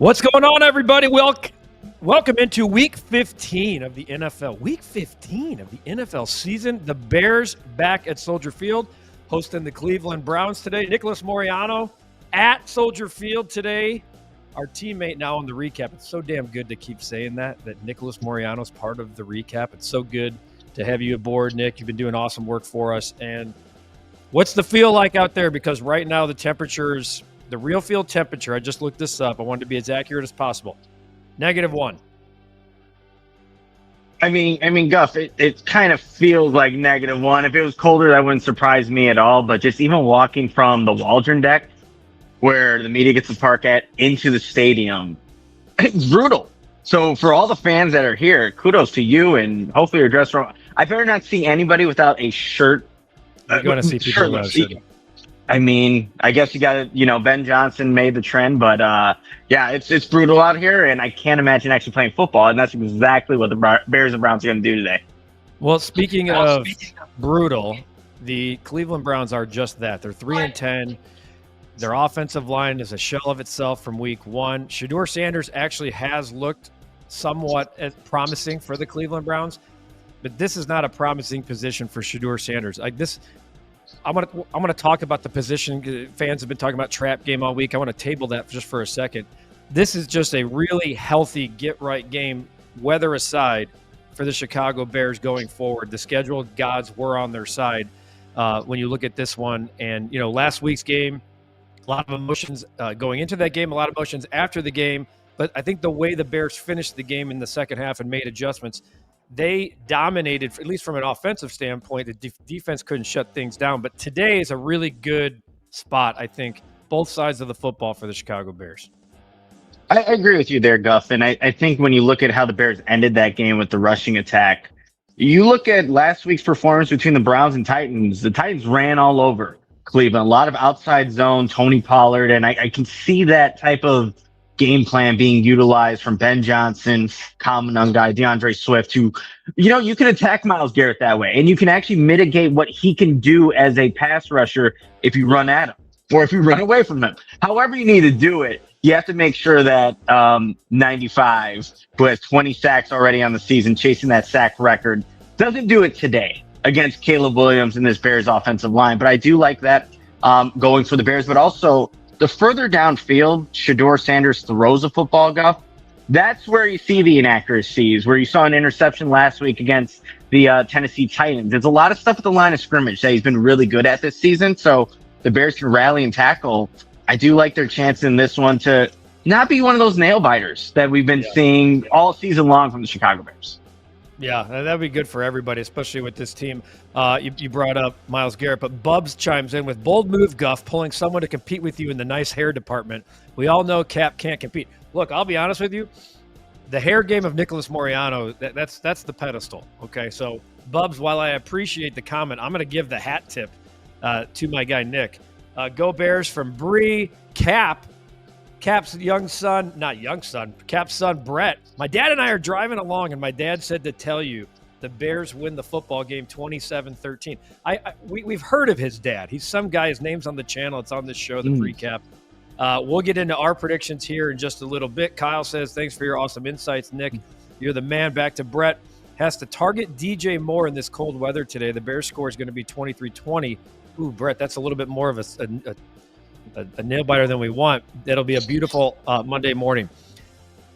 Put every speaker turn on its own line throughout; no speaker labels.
What's going on, everybody? Welcome into Week 15 of the NFL. Week 15 of the NFL season. The Bears back at Soldier Field, hosting the Cleveland Browns today. Nicholas Moreano at Soldier Field today. Our teammate now on the recap. It's so damn good to keep saying that Nicholas Moreano is part of the recap. It's so good to have you aboard, Nick. You've been doing awesome work for us. And what's the feel like out there? Because right now the temperatures, the real field temperature, I just looked this up. I wanted to be as accurate as possible. -1.
I mean, Guff, it kind of feels like -1. If it was colder, that wouldn't surprise me at all. But just even walking from the Waldron deck, where the media gets to park at, into the stadium, it's brutal. So for all the fans that are here, kudos to you, and hopefully you're dressed wrong. I better not see anybody without a shirt.
You're going to see people
I mean, I guess you got to, Ben Johnson made the trend, but yeah, it's brutal out here, and I can't imagine actually playing football, and that's exactly what the Bears and Browns are going to do today.
Well, speaking of brutal, the Cleveland Browns are just that. They're 3-10. Their offensive line is a shell of itself from week 1. Shedeur Sanders actually has looked somewhat promising for the Cleveland Browns, but this is not a promising position for Shedeur Sanders. I'm gonna talk about the position. Fans have been talking about trap game all week. I want to table that just for a second. This is just a really healthy get-right game, weather aside, for the Chicago Bears going forward. The schedule gods were on their side when you look at this one. And, last week's game, a lot of emotions going into that game, a lot of emotions after the game. But I think the way the Bears finished the game in the second half and made adjustments, they dominated, at least from an offensive standpoint. The defense couldn't shut things down. But today is a really good spot, I think, both sides of the football for the Chicago Bears.
I agree with you there, Guff. And I think when you look at how the Bears ended that game with the rushing attack, you look at last week's performance between the Browns and Titans. The Titans ran all over Cleveland, a lot of outside zone, Tony Pollard. And I can see that type of game plan being utilized from Ben Johnson, Kyle Monangai, DeAndre Swift, who, you can attack Myles Garrett that way, and you can actually mitigate what he can do as a pass rusher if you run at him or if you run away from him. However you need to do it, you have to make sure that 95, who has 20 sacks already on the season, chasing that sack record, doesn't do it today against Caleb Williams and this Bears offensive line. But I do like that going for the Bears, but also the further downfield Shedeur Sanders throws a football, Guff, that's where you see the inaccuracies, where you saw an interception last week against the Tennessee Titans. There's a lot of stuff at the line of scrimmage that he's been really good at this season, so the Bears can rally and tackle. I do like their chance in this one to not be one of those nail biters that we've been seeing all season long from the Chicago Bears.
Yeah, that'd be good for everybody, especially with this team. You brought up Myles Garrett, but Bubs chimes in with bold move, Guff, pulling someone to compete with you in the nice hair department. We all know Cap can't compete. Look, I'll be honest with you. The hair game of Nicholas Moreano, that's the pedestal. Okay, so Bubs, while I appreciate the comment, I'm going to give the hat tip to my guy Nick. Go Bears from Bree, Cap's Cap's son, Brett. My dad and I are driving along, and my dad said to tell you the Bears win the football game 27-13. We've heard of his dad. He's some guy. His name's on the channel. It's on this show, The Recap. We'll get into our predictions here in just a little bit. Kyle says, thanks for your awesome insights, Nick. You're the man. Back to Brett. Has to target DJ Moore in this cold weather today. The Bears score is going to be 23-20. Ooh, Brett, that's a little bit more of a nail biter than we want. It'll be a beautiful Monday morning.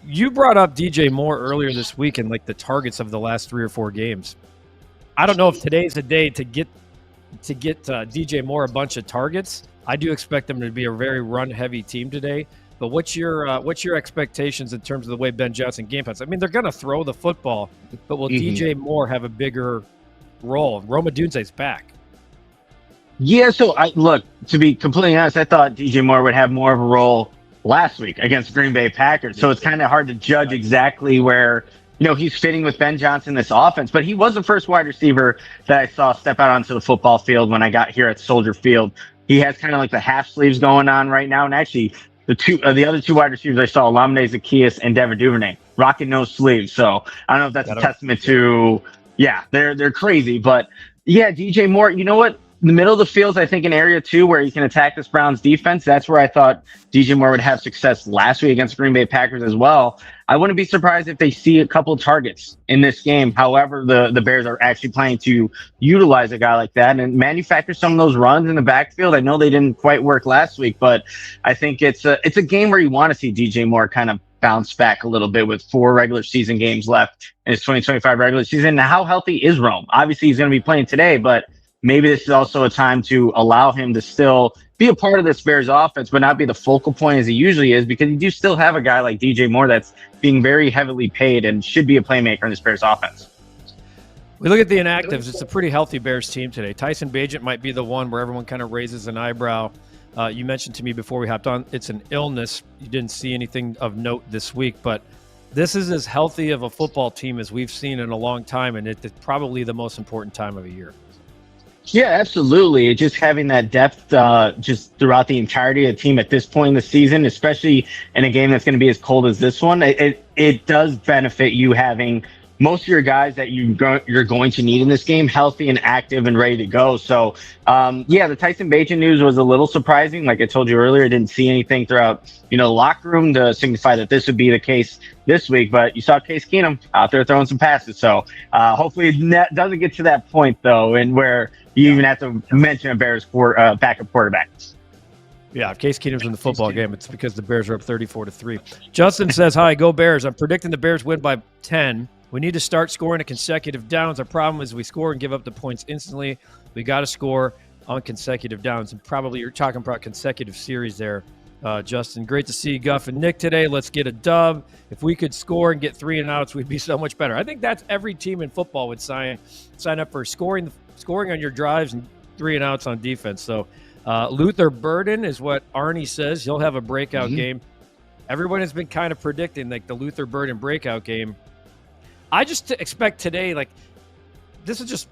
You brought up DJ Moore earlier this week and like the targets of the last 3 or 4 games. I don't know if today's a day to get DJ Moore a bunch of targets. I do expect them to be a very run-heavy team today. But what's your expectations in terms of the way Ben Johnson game plans? I mean, they're going to throw the football, but will DJ Moore have a bigger role? Rome Odunze's back.
Yeah, so to be completely honest, I thought DJ Moore would have more of a role last week against Green Bay Packers. So it's kind of hard to judge exactly where, he's fitting with Ben Johnson in this offense. But he was the first wide receiver that I saw step out onto the football field when I got here at Soldier Field. He has kind of like the half sleeves going on right now. And actually, the other 2 wide receivers I saw, Olamide Zaccheaus and Devin Duvernay, rocking no sleeves. So I don't know if that's a testament to, they're crazy. But yeah, DJ Moore, you know what? the middle of the field, I think, an area too where you can attack this Browns defense. That's where I thought DJ Moore would have success last week against Green Bay Packers as well. I wouldn't be surprised if they see a couple of targets in this game. However, the Bears are actually planning to utilize a guy like that and manufacture some of those runs in the backfield. I know they didn't quite work last week, but I think it's a game where you want to see DJ Moore kind of bounce back a little bit with 4 regular season games left in his 2025 regular season. Now, how healthy is Rome? Obviously, he's going to be playing today, but maybe this is also a time to allow him to still be a part of this Bears offense, but not be the focal point as he usually is, because you do still have a guy like DJ Moore that's being very heavily paid and should be a playmaker in this Bears offense.
We look at the inactives. It's a pretty healthy Bears team today. Tyson Bagent might be the one where everyone kind of raises an eyebrow. You mentioned to me before we hopped on, it's an illness. You didn't see anything of note this week, but this is as healthy of a football team as we've seen in a long time, and it's probably the most important time of the year.
Yeah, absolutely. Just having that depth just throughout the entirety of the team at this point in the season, especially in a game that's going to be as cold as this one, it does benefit you having most of your guys that you're going to need in this game healthy and active and ready to go. So, the Tyson Bagent news was a little surprising. Like I told you earlier, I didn't see anything throughout, the locker room to signify that this would be the case this week. But you saw Case Keenum out there throwing some passes. So hopefully it doesn't get to that point, though, and where you even have to mention a Bears backup quarterback.
Yeah, if Case Keenum's in the football game, it's because the Bears are up 34-3. Justin says, hi, go Bears. I'm predicting the Bears win by 10. We need to start scoring at consecutive downs. Our problem is we score and give up the points instantly. We got to score on consecutive downs. And probably you're talking about consecutive series there, Justin. Great to see Guff and Nick today. Let's get a dub. If we could score and get 3 and outs, we'd be so much better. I think that's every team in football would sign up for scoring on your drives and 3 and outs on defense. So Luther Burden is what Arnie says. He'll have a breakout game. Everyone has been kind of predicting like the Luther Burden breakout game. I just expect today, like, this is just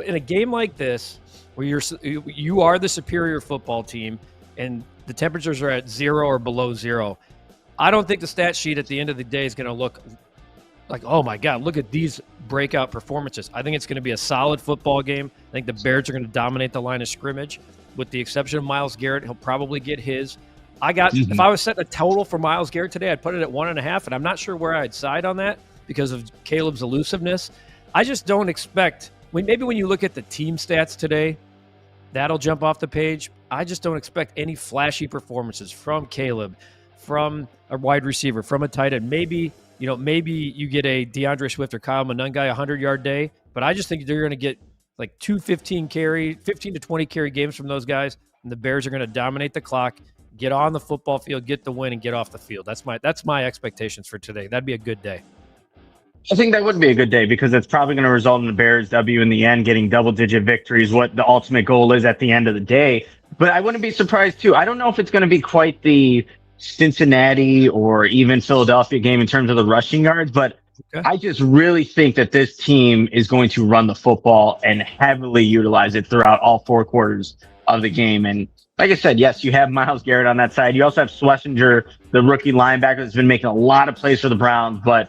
in a game like this where you are the superior football team and the temperatures are at 0 or below 0. I don't think the stat sheet at the end of the day is going to look like, oh my God, look at these breakout performances. I think it's going to be a solid football game. I think the Bears are going to dominate the line of scrimmage, with the exception of Myles Garrett. He'll probably get his. If I was setting a total for Myles Garrett today, I'd put it at 1.5, and I'm not sure where I'd side on that because of Caleb's elusiveness. I just don't expect, maybe when you look at the team stats today, that'll jump off the page. I just don't expect any flashy performances from Caleb, from a wide receiver, from a tight end. Maybe you get a DeAndre Swift or Kyle Manun guy 100-yard day, but I just think they're going to get like 15 to 20 carry games from those guys, and the Bears are going to dominate the clock, get on the football field, get the win, and get off the field. That's my expectations for today. That'd be a good day.
I think that would be a good day because it's probably going to result in the Bears W in the end, getting double-digit victories, what the ultimate goal is at the end of the day. But I wouldn't be surprised, too. I don't know if it's going to be quite the Cincinnati or even Philadelphia game in terms of the rushing yards, but okay. I just really think that this team is going to run the football and heavily utilize it throughout all 4 quarters of the game. And like I said, yes, you have Myles Garrett on that side. You also have Schlesinger, the rookie linebacker that's been making a lot of plays for the Browns, but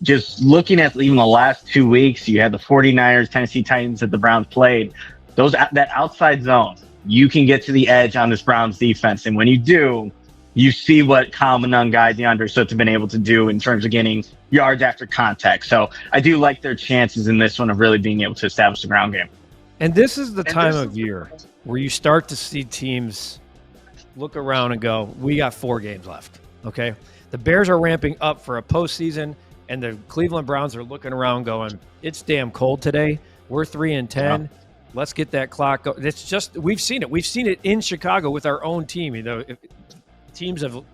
just looking at even the last 2 weeks, you had the 49ers, Tennessee Titans that the Browns played. That outside zone, you can get to the edge on this Browns defense. And when you do, you see what Kyle Manun guy, DeAndre Swift have been able to do in terms of getting yards after contact. So I do like their chances in this one of really being able to establish the ground game.
And this is the time of year where you start to see teams look around and go, we got 4 games left, okay? The Bears are ramping up for a postseason, and the Cleveland Browns are looking around going, it's damn cold today. We're 3-10. Yeah. Let's get that clock going. It's just, we've seen it. We've seen it in Chicago with our own team. Teams of,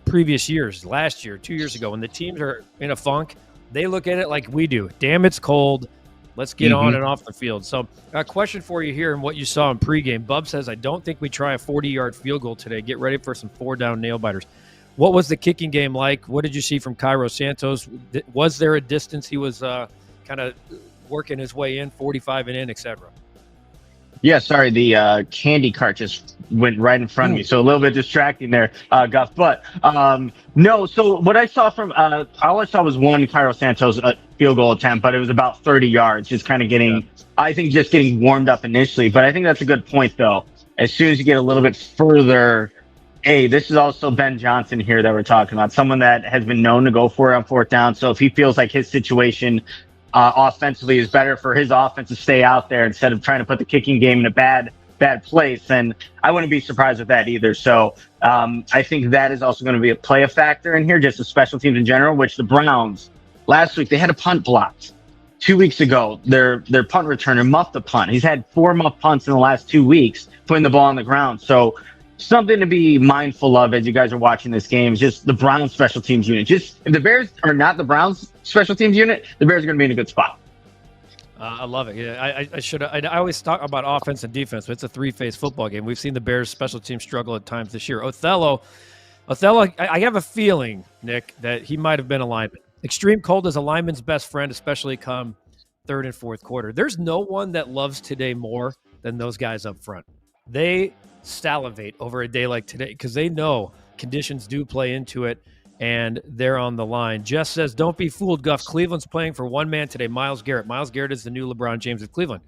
previous years, last year, 2 years ago, when the teams are in a funk, they look at it like we do. Damn, it's cold. Let's get on and off the field. So a question for you here and what you saw in pregame. Bub says, I don't think we try a 40-yard field goal today. Get ready for some 4-down nail-biters. What was the kicking game like? What did you see from Cairo Santos? Was there a distance he was kind of working his way in, 45 and in, et cetera?
Yeah, sorry, the candy cart just went right in front of me. So a little bit distracting there, Guff. But no, so what I saw from all I saw was one Cairo Santos field goal attempt, but it was about 30 yards, just kind of getting, I think, just getting warmed up initially. But I think that's a good point, though. As soon as you get a little bit further, hey, this is also Ben Johnson here that we're talking about, someone that has been known to go for it on fourth down. So if he feels like his situation offensively is better for his offense to stay out there instead of trying to put the kicking game in a bad place, and I wouldn't be surprised with that either. So I think that is also going to play a factor in here, just the special teams in general, which the Browns last week, they had a punt blocked. 2 weeks ago, their punt returner muffed a punt. He's had 4 muffed punts in the last 2 weeks, putting the ball on the ground. So something to be mindful of as you guys are watching this game is just the Browns special teams unit. Just if the Bears are not the Browns special teams unit, the Bears are going to be in a good spot.
I love it. Yeah, I always talk about offense and defense, but it's a three-phase football game. We've seen the Bears special teams struggle at times this year. Othello, I have a feeling, Nick, that he might have been a lineman. Extreme cold is a lineman's best friend, especially come third and fourth quarter. There's no one that loves today more than those guys up front. They salivate over a day like today because they know conditions do play into it, and they're on the line. Jess says, don't be fooled, Guff. Cleveland's playing for one man today, Myles Garrett. Myles Garrett is the new LeBron James of Cleveland.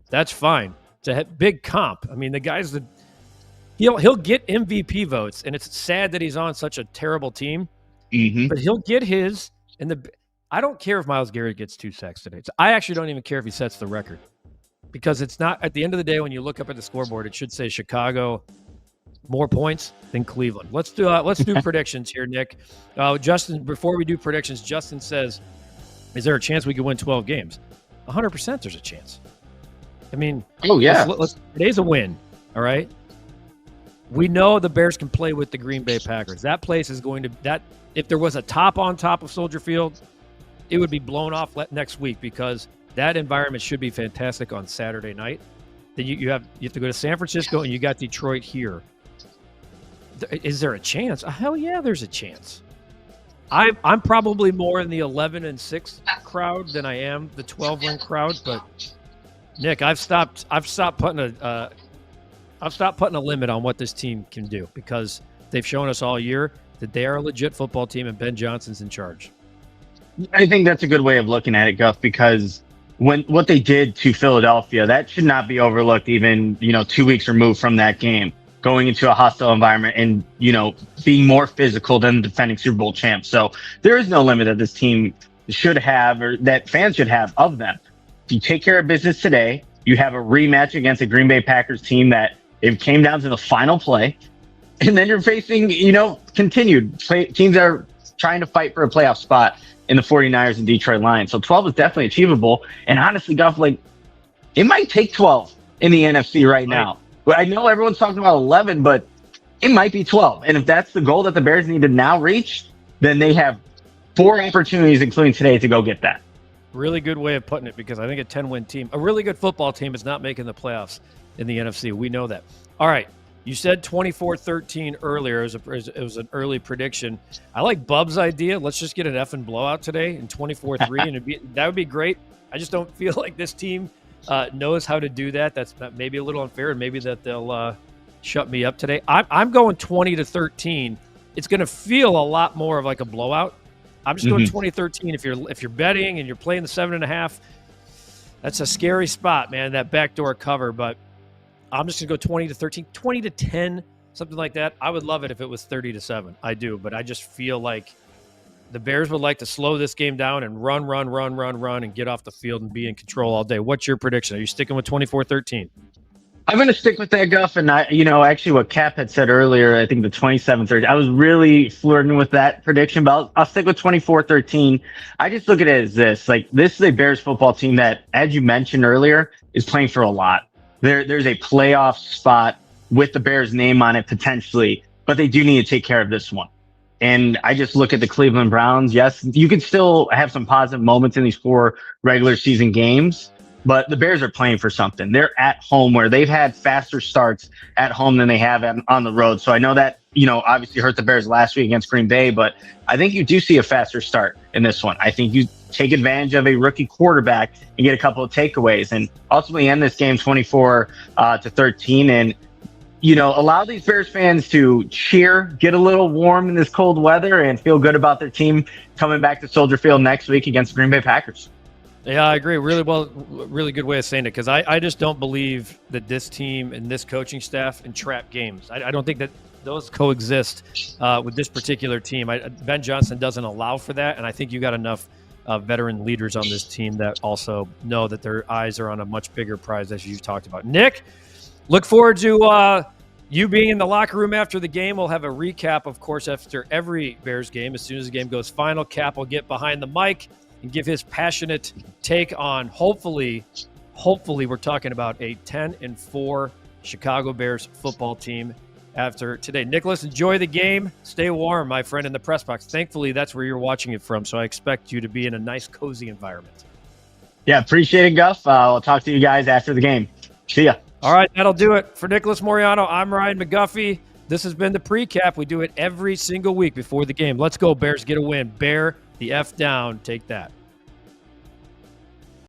That's fine. It's a big comp. I mean, the guy's he'll get MVP votes, and it's sad that he's on such a terrible team, but he'll get his. I don't care if Myles Garrett gets 2 sacks today. I actually don't even care if he sets the record, because it's not, at the end of the day, when you look up at the scoreboard, it should say Chicago more points than Cleveland. Let's do predictions here, Nick. Justin, before we do predictions, Justin says, is there a chance we could win 12 games? 100% there's a chance. I mean, today's a win, all right? We know the Bears can play with the Green Bay Packers. That place is going to if there was a top on top of Soldier Field, it would be blown off next week, because that environment should be fantastic on Saturday night. Then you have to go to San Francisco, and you got Detroit here. Is there a chance? Hell yeah, there's a chance. I'm probably more in the 11-6 crowd than I am the 12-win crowd. But Nick, I've stopped putting a limit on what this team can do, because they've shown us all year that they are a legit football team, and Ben Johnson's in charge.
I think that's a good way of looking at it, Guff, because what they did to Philadelphia, that should not be overlooked, even 2 weeks removed from that game, going into a hostile environment and being more physical than the defending Super Bowl champs. So there is no limit that this team should have, or that fans should have, of them. If you take care of business today, you have a rematch against a Green Bay Packers team that it came down to the final play, and then you're facing continued teams that are trying to fight for a playoff spot in the 49ers and Detroit Lions. So 12 is definitely achievable. And honestly, Guff, it might take 12 in the NFC right now. But I know everyone's talking about 11, but it might be 12. And if that's the goal that the Bears need to now reach, then they have 4 opportunities, including today, to go get that.
Really good way of putting it, because I think a 10-win team, a really good football team, is not making the playoffs in the NFC. We know that. All right. You said 24-13 earlier. It was an early prediction. I like Bub's idea. Let's just get an effing blowout today in 24-3, and that would be great. I just don't feel like this team knows how to do that. That's maybe a little unfair, and maybe that they'll shut me up today. I'm going 20-13. It's going to feel a lot more of like a blowout. I'm just going 20-13. If you're betting and you're playing the 7.5, that's a scary spot, man. That backdoor cover, but I'm just going to go 20-13, 20-10, something like that. I would love it if it was 30-7. I do, but I just feel like the Bears would like to slow this game down and run, and get off the field and be in control all day. What's your prediction? Are you sticking with 24-13?
I'm going to stick with that, Guff. And actually what Cap had said earlier, I think the 27-30, I was really flirting with that prediction, but I'll stick with 24-13. I just look at it as this. This is a Bears football team that, as you mentioned earlier, is playing for a lot. There's a playoff spot with the Bears' name on it potentially, but they do need to take care of this one. And I just look at the Cleveland Browns. Yes, you can still have some positive moments in these 4 regular season games, but the Bears are playing for something. They're at home, where they've had faster starts at home than they have on the road. So I know that, obviously hurt the Bears last week against Green Bay, but I think you do see a faster start in this one. I think you take advantage of a rookie quarterback and get a couple of takeaways and ultimately end this game 24-13. And allow these Bears fans to cheer, get a little warm in this cold weather, and feel good about their team coming back to Soldier Field next week against the Green Bay Packers.
Yeah, I agree. Really good way of saying it, because I just don't believe that this team and this coaching staff entrap games. I don't think that those coexist with this particular team. Ben Johnson doesn't allow for that, and I think you got enough veteran leaders on this team that also know that their eyes are on a much bigger prize, as you've talked about. Nick, look forward to you being in the locker room after the game. We'll have a recap, of course, after every Bears game. As soon as the game goes final, Cap will get behind the mic and give his passionate take on, hopefully we're talking about a 10-4 Chicago Bears football team after today. Nicholas, enjoy the game. Stay warm, my friend, in the press box. Thankfully, that's where you're watching it from, so I expect you to be in a nice, cozy environment.
Yeah, appreciate it, Guff. I'll talk to you guys after the game. See ya.
All right, that'll do it. For Nicholas Moriano, I'm Ryan McGuffey. This has been the Precap. We do it every single week before the game. Let's go, Bears. Get a win. Bear the F down. Take that.